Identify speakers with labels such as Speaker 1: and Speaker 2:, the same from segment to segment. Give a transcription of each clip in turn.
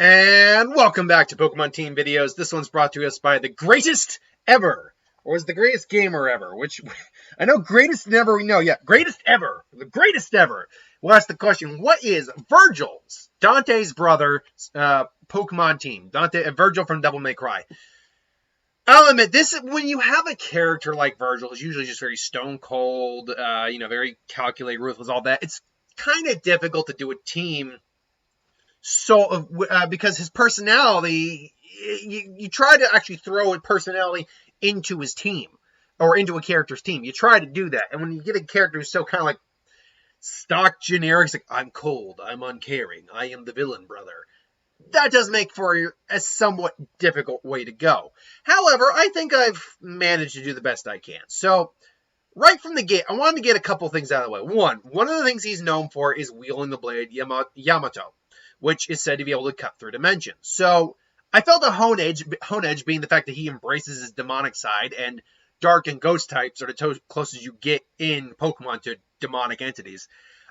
Speaker 1: And welcome back to Pokemon Team Videos. This one's brought to us by the greatest ever, or is the greatest gamer ever, which I know greatest never we know. Yeah, greatest ever, the greatest ever. We'll ask the question, what is Vergils, Dante's brother, Pokemon team? Vergil from Devil May Cry. I'll admit, when you have a character like Vergil, who's usually just very stone cold, very calculated, ruthless, all that, it's kind of difficult to do a team. So, because his personality, you try to actually throw a personality into his team, or into a character's team. You try to do that. And when you get a character who's so kind of like stock generics, like, I'm cold, I'm uncaring, I am the villain brother, that does make for a somewhat difficult way to go. However, I think I've managed to do the best I can. So, right from the gate, I wanted to get a couple things out of the way. One of the things he's known for is wielding the blade Yamato, which is said to be able to cut through dimensions. So, I felt the Hone Edge being the fact that he embraces his demonic side, and dark and ghost types are the closest you get in Pokemon to demonic entities.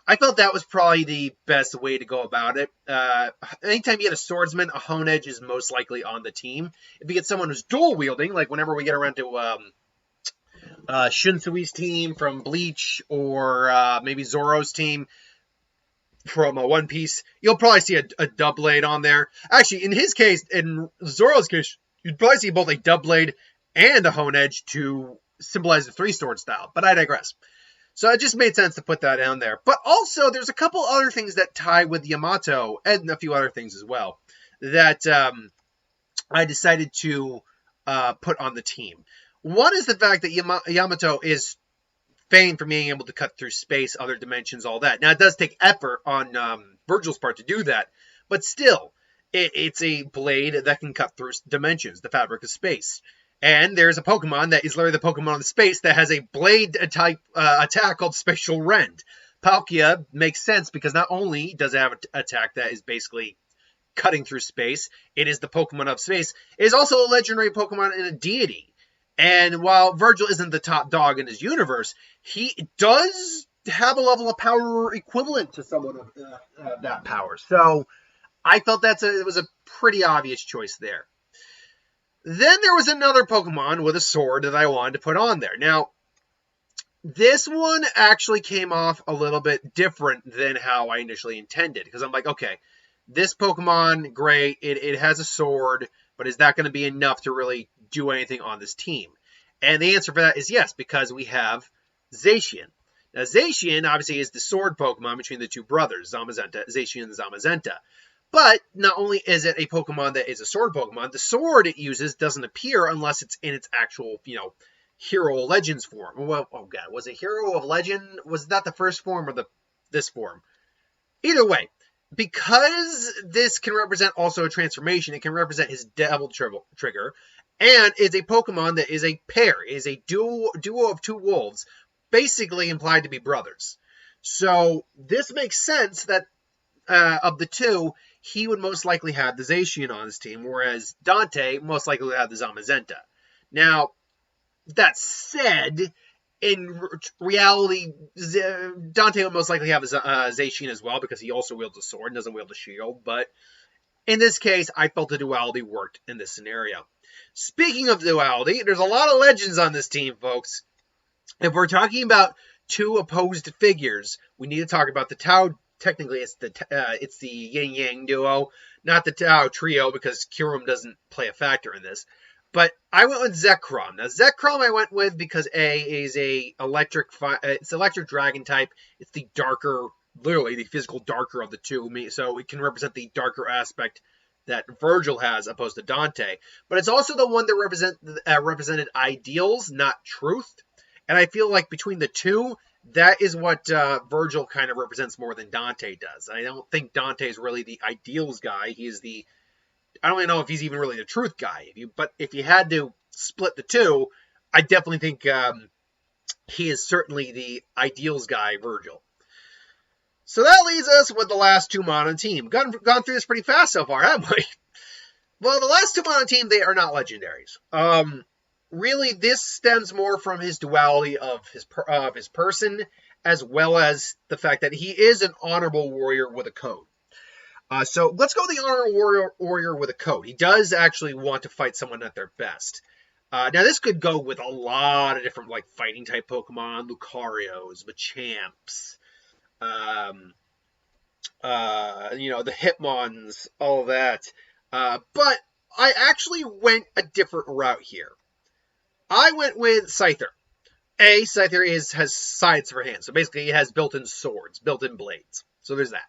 Speaker 1: I felt that was probably the best way to go about it. Anytime you get a swordsman, a Hone Edge is most likely on the team. If you get someone who's dual wielding, like whenever we get around to Shinsui's team from Bleach, or maybe Zoro's team from One Piece, you'll probably see a dub blade on there. Actually, in his case, in Zoro's case, you'd probably see both a dub blade and a Hone Edge to symbolize the three-sword style, but I digress. So it just made sense to put that down there. But also, there's a couple other things that tie with Yamato, and a few other things as well, that I decided to put on the team. One is the fact that Yamato is famed for being able to cut through space, other dimensions, all that. Now, it does take effort on Vergil's part to do that, but still, it's a blade that can cut through dimensions, the fabric of space. And there's a Pokemon that is literally the Pokemon in space that has a blade-type attack called Spatial Rend. Palkia makes sense because not only does it have an attack that is basically cutting through space, it is the Pokemon of space, it is also a legendary Pokemon and a deity. And while Vergil isn't the top dog in his universe, he does have a level of power equivalent to someone of that power. So I felt it was a pretty obvious choice there. Then there was another Pokemon with a sword that I wanted to put on there. Now, this one actually came off a little bit different than how I initially intended. Because I'm like, okay, this Pokemon, great, it has a sword, but is that going to be enough to really do anything on this team? And the answer for that is yes, because we have Zation. Now, Zation, obviously, is the sword Pokemon between the two brothers, Zation and Zamazenta. But not only is it a Pokemon that is a sword Pokemon, the sword it uses doesn't appear unless it's in its actual, Hero of Legends form. Well, oh god, was it Hero of Legend? Was that the first form or this form? Either way, because this can represent also a transformation, it can represent his Devil Trigger, and is a Pokemon that is a pair, is a duo of two wolves, basically implied to be brothers. So this makes sense that of the two, he would most likely have the Zation on his team, whereas Dante most likely would have the Zamazenta. Now, that said, in reality, Dante would most likely have a Zation as well, because he also wields a sword and doesn't wield a shield, but in this case, I felt the duality worked in this scenario. Speaking of duality, there's a lot of legends on this team, folks. If we're talking about two opposed figures, we need to talk about the Tao. Technically, it's the Yin Yang duo, not the Tao trio, because Kyurem doesn't play a factor in this. But I went with Zekrom. Now, Zekrom I went with because is it's electric dragon type. It's the darker, literally the physical darker of the two, so it can represent the darker aspect that Vergil has opposed to Dante. But it's also the one that represented ideals, not truth. And I feel like between the two, that is what Vergil kind of represents more than Dante does. I don't think Dante is really the ideals guy. I don't even know if he's even really the truth guy. But if you had to split the two, I definitely think he is certainly the ideals guy, Vergil. So that leaves us with the last two mon on team. Gone through this pretty fast so far, haven't we? Well, the last two mon on team, they are not legendaries. Really, this stems more from his duality of his person, as well as the fact that he is an honorable warrior with a code. So let's go the Honor Warrior with a code. He does actually want to fight someone at their best. Now this could go with a lot of different like fighting type Pokemon, Lucarios, Machamps, um, the Hitmons, all that. But I actually went a different route here. I went with Cyther. Cyther has sides for hands, so basically it has built-in swords, built-in blades. So there's that.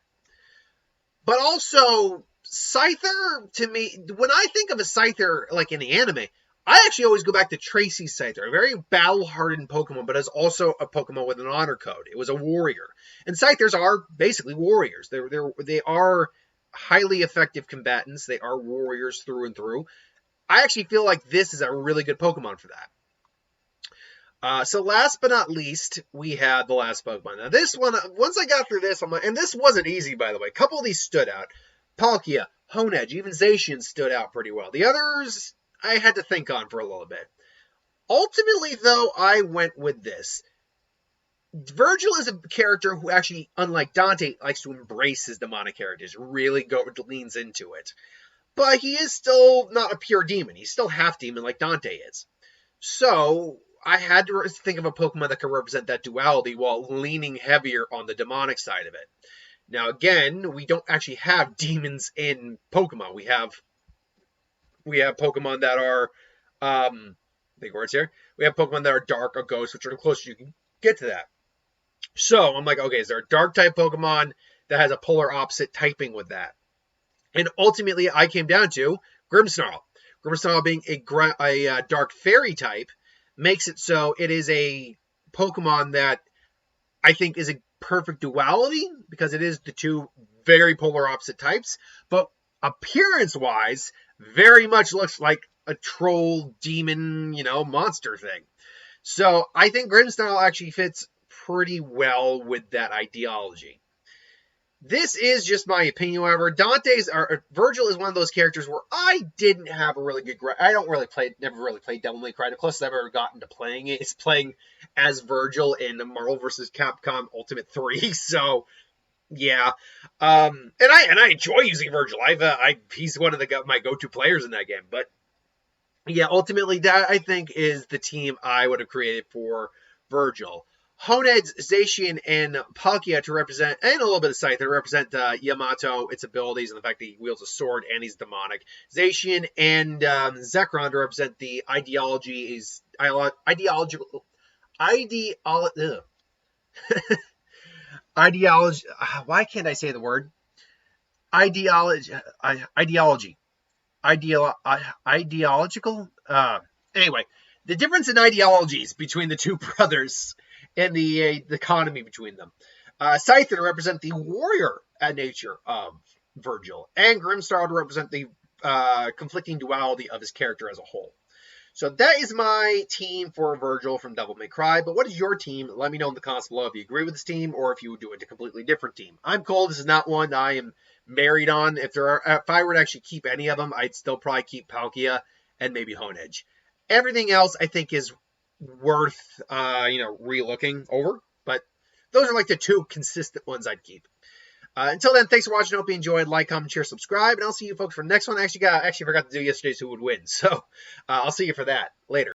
Speaker 1: But also, Cyther, to me, when I think of a Cyther, like in the anime, I actually always go back to Tracy's Cyther, a very battle-hardened Pokemon, but is also a Pokemon with an honor code. It was a warrior. And Cythers are basically warriors. They are highly effective combatants. They are warriors through and through. I actually feel like this is a really good Pokemon for that. So last but not least, we had the last Pokemon. Now this one, once I got through this, and this wasn't easy, by the way. A couple of these stood out. Palkia, Honedge, even Zation stood out pretty well. The others, I had to think on for a little bit. Ultimately, though, I went with this. Vergil is a character who actually, unlike Dante, likes to embrace his demonic heritage, really leans into it. But he is still not a pure demon. He's still half demon like Dante is. So I had to think of a Pokemon that could represent that duality while leaning heavier on the demonic side of it. Now, again, we don't actually have demons in Pokemon. We have Pokemon that are, big words here. We have Pokemon that are dark or ghost, which are the closest you can get to that. So I'm like, okay, is there a dark type Pokemon that has a polar opposite typing with that? And ultimately, I came down to Grimmsnarl. Grimmsnarl being a dark fairy type makes it so it is a Pokemon that I think is a perfect duality because it is the two very polar opposite types. But appearance-wise, very much looks like a troll, demon, monster thing. So I think Grimmsnarl actually fits pretty well with that ideology. This is just my opinion, however. Vergil is one of those characters where I didn't have a really good I never really played Devil May Cry. The closest I've ever gotten to playing it is playing as Vergil in Marvel vs. Capcom Ultimate 3. So, yeah. And I enjoy using Vergil. He's one of my go-to players in that game. But, yeah, ultimately, that, I think, is the team I would have created for Vergil. Honedge, Zation, and Palkia to represent, and a little bit of Cyther to represent Yamato, its abilities, and the fact that he wields a sword and he's demonic. Zation and Zekrom to represent the ideological. Why can't I say the word? Ideological. Anyway, the difference in ideologies between the two brothers and the economy between them. Cyther to represent the warrior nature of Vergil, and Grimmsnarl to represent the conflicting duality of his character as a whole. So that is my team for Vergil from Devil May Cry. But what is your team? Let me know in the comments below if you agree with this team or if you would do it a completely different team. I'm Cole. This is not one I am married on. If I were to actually keep any of them, I'd still probably keep Palkia and maybe Honedge. Everything else I think is worth re-looking over, but those are like the two consistent ones I'd keep. Until then, thanks for watching. Hope you enjoyed. Like, comment, share, subscribe, and I'll see you folks for the next one. I actually forgot to do yesterday's who would win, so I'll see you for that later.